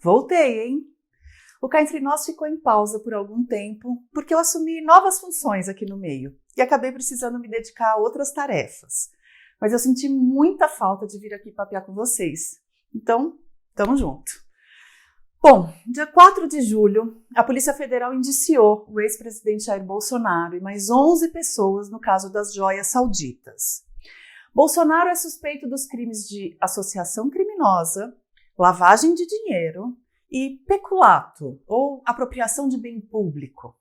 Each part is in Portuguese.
Voltei, hein? O Cá Entre Nós ficou em pausa por algum tempo, porque eu assumi novas funções aqui no meio e acabei precisando me dedicar a outras tarefas. Mas eu senti muita falta de vir aqui papear com vocês. Então, tamo junto. Bom, dia 4 de julho, a Polícia Federal indiciou o ex-presidente Jair Bolsonaro e mais 11 pessoas no caso das joias sauditas. Bolsonaro é suspeito dos crimes de associação criminosa, lavagem de dinheiro e peculato, ou apropriação de bem público.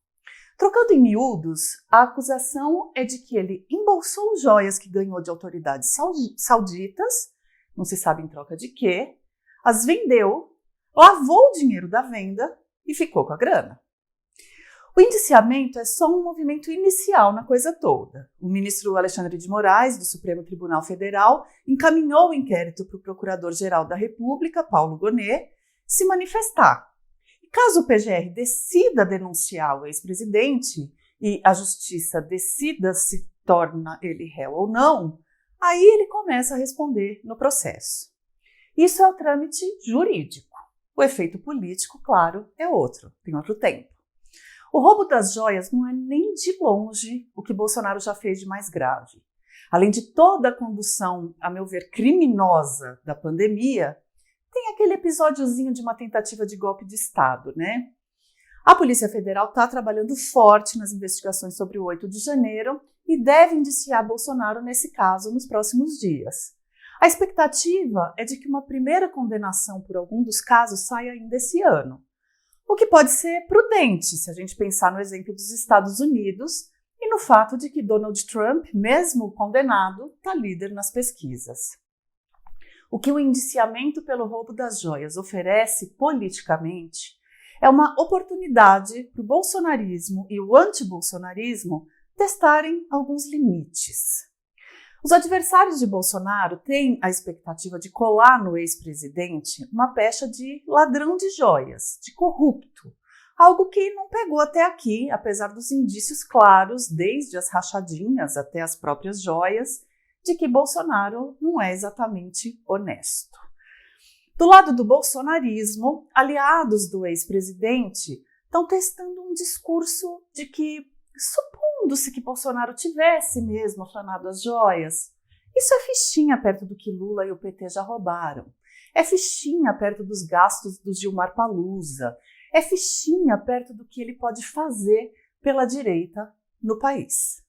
Trocando em miúdos, a acusação é de que ele embolsou joias que ganhou de autoridades sauditas, não se sabe em troca de quê, as vendeu, lavou o dinheiro da venda e ficou com a grana. O indiciamento é só um movimento inicial na coisa toda. O ministro Alexandre de Moraes, do Supremo Tribunal Federal, encaminhou o inquérito para o Procurador-Geral da República, Paulo Gonet, se manifestar. E caso o PGR decida denunciar o ex-presidente e a justiça decida se torna ele réu ou não, aí ele começa a responder no processo. Isso é o trâmite jurídico. O efeito político, claro, é outro, tem outro tempo. O roubo das joias não é nem de longe o que Bolsonaro já fez de mais grave. Além de toda a condução, a meu ver, criminosa da pandemia, tem aquele episódiozinho de uma tentativa de golpe de Estado, né? A Polícia Federal está trabalhando forte nas investigações sobre o 8 de janeiro e deve indiciar Bolsonaro nesse caso nos próximos dias. A expectativa é de que uma primeira condenação por algum dos casos saia ainda esse ano. O que pode ser prudente se a gente pensar no exemplo dos Estados Unidos e no fato de que Donald Trump, mesmo condenado, está líder nas pesquisas. O que o indiciamento pelo roubo das joias oferece politicamente é uma oportunidade para o bolsonarismo e o antibolsonarismo testarem alguns limites. Os adversários de Bolsonaro têm a expectativa de colar no ex-presidente uma pecha de ladrão de joias, de corrupto, algo que não pegou até aqui, apesar dos indícios claros, desde as rachadinhas até as próprias joias, de que Bolsonaro não é exatamente honesto. Do lado do bolsonarismo, aliados do ex-presidente estão testando um discurso de que, supondo-se que Bolsonaro tivesse mesmo afanado as joias, isso é fichinha perto do que Lula e o PT já roubaram. É fichinha perto dos gastos do Gilmar Palusa. É fichinha perto do que ele pode fazer pela direita no país.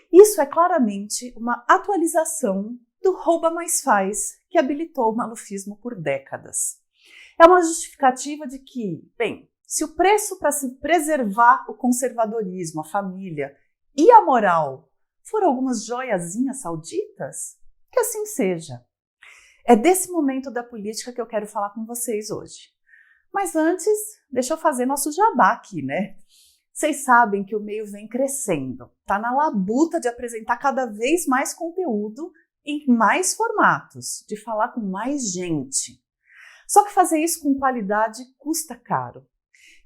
Isso é claramente uma atualização do rouba mais faz que habilitou o malufismo por décadas. É uma justificativa de que, bem, se o preço para se preservar o conservadorismo, a família e a moral for algumas joiazinhas sauditas, que assim seja. É desse momento da política que eu quero falar com vocês hoje. Mas antes, deixa eu fazer nosso jabá aqui, né? Vocês sabem que o meio vem crescendo, tá na labuta de apresentar cada vez mais conteúdo em mais formatos, de falar com mais gente. Só que fazer isso com qualidade custa caro.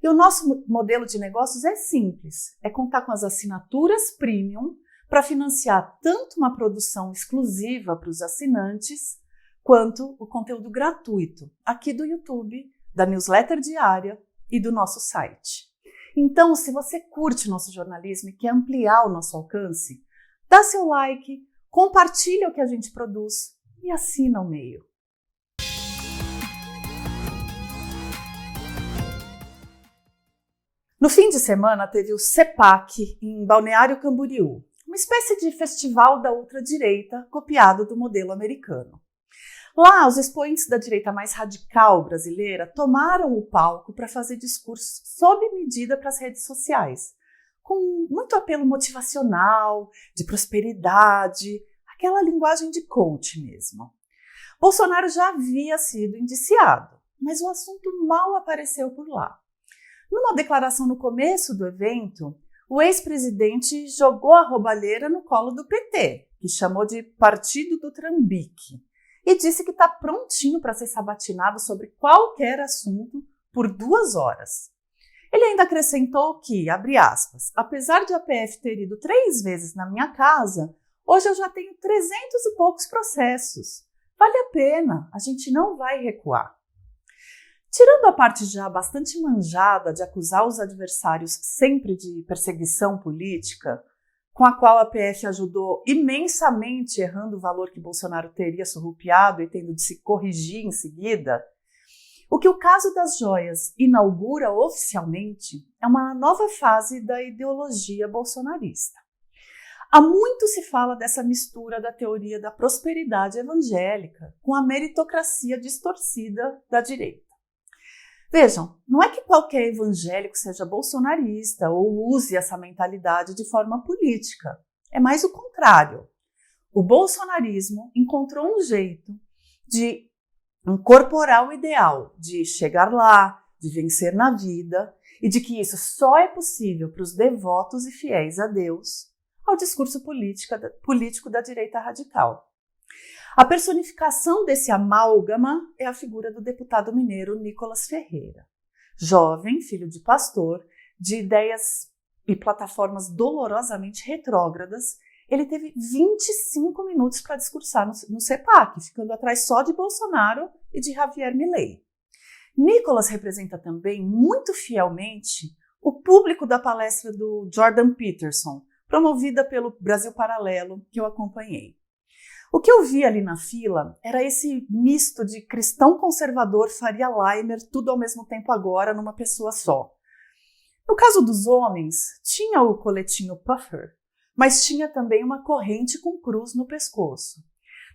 E o nosso modelo de negócios é simples, é contar com as assinaturas premium para financiar tanto uma produção exclusiva para os assinantes, quanto o conteúdo gratuito aqui do YouTube, da newsletter diária e do nosso site. Então, se você curte nosso jornalismo e quer ampliar o nosso alcance, dá seu like, compartilha o que a gente produz e assina o meio. No fim de semana teve o CEPAC em Balneário Camboriú, uma espécie de festival da ultradireita copiado do modelo americano. Lá, os expoentes da direita mais radical brasileira tomaram o palco para fazer discursos sob medida para as redes sociais, com muito apelo motivacional, de prosperidade, aquela linguagem de coach mesmo. Bolsonaro já havia sido indiciado, mas o assunto mal apareceu por lá. Numa declaração no começo do evento, o ex-presidente jogou a roubalheira no colo do PT, que chamou de Partido do Trambique, e disse que está prontinho para ser sabatinado sobre qualquer assunto por 2 horas. Ele ainda acrescentou que, abre aspas, apesar de a PF ter ido 3 vezes na minha casa, hoje eu já tenho 300 e poucos processos. Vale a pena, a gente não vai recuar. Tirando a parte já bastante manjada de acusar os adversários sempre de perseguição política, com a qual a PF ajudou imensamente, errando o valor que Bolsonaro teria surrupiado e tendo de se corrigir em seguida, o que o caso das joias inaugura oficialmente é uma nova fase da ideologia bolsonarista. Há muito se fala dessa mistura da teoria da prosperidade evangélica com a meritocracia distorcida da direita. Vejam, não é que qualquer evangélico seja bolsonarista ou use essa mentalidade de forma política. É mais o contrário. O bolsonarismo encontrou um jeito de incorporar o ideal de chegar lá, de vencer na vida e de que isso só é possível para os devotos e fiéis a Deus, ao discurso político da direita radical. A personificação desse amálgama é a figura do deputado mineiro Nicolas Ferreira. Jovem, filho de pastor, de ideias e plataformas dolorosamente retrógradas, ele teve 25 minutos para discursar no CEPAC, ficando atrás só de Bolsonaro e de Javier Milei. Nicolas representa também, muito fielmente, o público da palestra do Jordan Peterson, promovida pelo Brasil Paralelo, que eu acompanhei. O que eu vi ali na fila era esse misto de cristão conservador Faria Limer, tudo ao mesmo tempo agora, numa pessoa só. No caso dos homens, tinha o coletinho puffer, mas tinha também uma corrente com cruz no pescoço.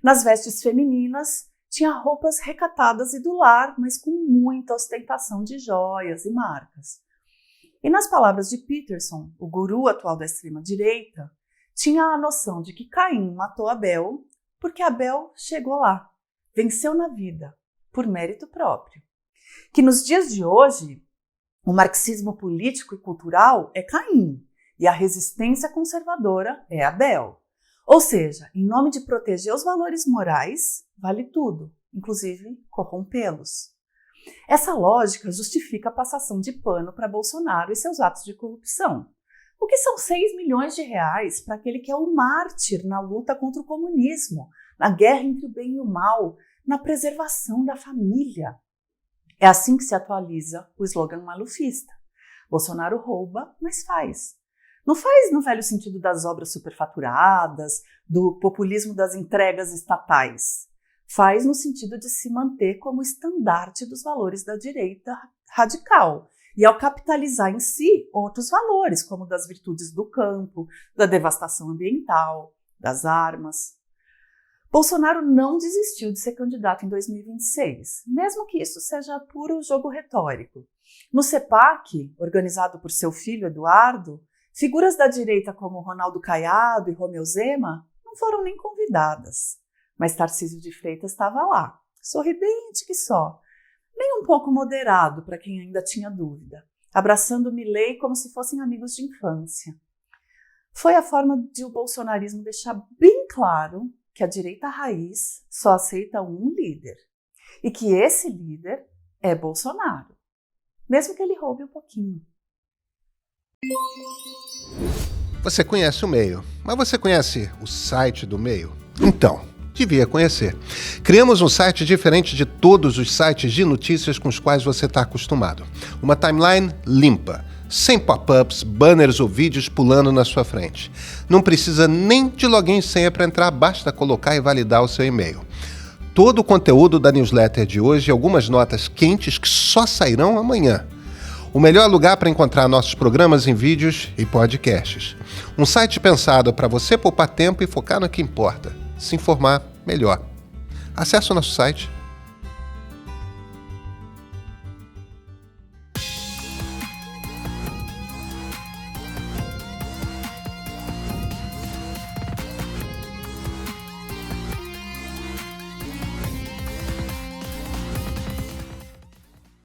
Nas vestes femininas, tinha roupas recatadas e do lar, mas com muita ostentação de joias e marcas. E nas palavras de Peterson, o guru atual da extrema-direita, tinha a noção de que Caim matou Abel porque Abel chegou lá, venceu na vida, por mérito próprio. Que nos dias de hoje, o marxismo político e cultural é Caim e a resistência conservadora é Abel. Ou seja, em nome de proteger os valores morais, vale tudo, inclusive corrompê-los. Essa lógica justifica a passação de pano para Bolsonaro e seus atos de corrupção. O que são 6 milhões de reais para aquele que é o mártir na luta contra o comunismo, na guerra entre o bem e o mal, na preservação da família? É assim que se atualiza o slogan malufista. Bolsonaro rouba, mas faz. Não faz no velho sentido das obras superfaturadas, do populismo das entregas estatais. Faz no sentido de se manter como estandarte dos valores da direita radical. E ao capitalizar em si outros valores, como das virtudes do campo, da devastação ambiental, das armas. Bolsonaro não desistiu de ser candidato em 2026, mesmo que isso seja puro jogo retórico. No CEPAC, organizado por seu filho Eduardo, figuras da direita como Ronaldo Caiado e Romeu Zema não foram nem convidadas. Mas Tarcísio de Freitas estava lá, sorridente que só, nem um pouco moderado para quem ainda tinha dúvida, abraçando Milei como se fossem amigos de infância. Foi a forma de o bolsonarismo deixar bem claro que a direita raiz só aceita um líder e que esse líder é Bolsonaro, mesmo que ele roube um pouquinho. Você conhece o Meio, mas você conhece o site do Meio? Então, devia conhecer. Criamos um site diferente de todos os sites de notícias com os quais você está acostumado. Uma timeline limpa, sem pop-ups, banners ou vídeos pulando na sua frente. Não precisa nem de login e senha para entrar, basta colocar e validar o seu e-mail. Todo o conteúdo da newsletter de hoje e algumas notas quentes que só sairão amanhã. O melhor lugar para encontrar nossos programas em vídeos e podcasts. Um site pensado para você poupar tempo e focar no que importa. Se informar melhor. Acesse o nosso site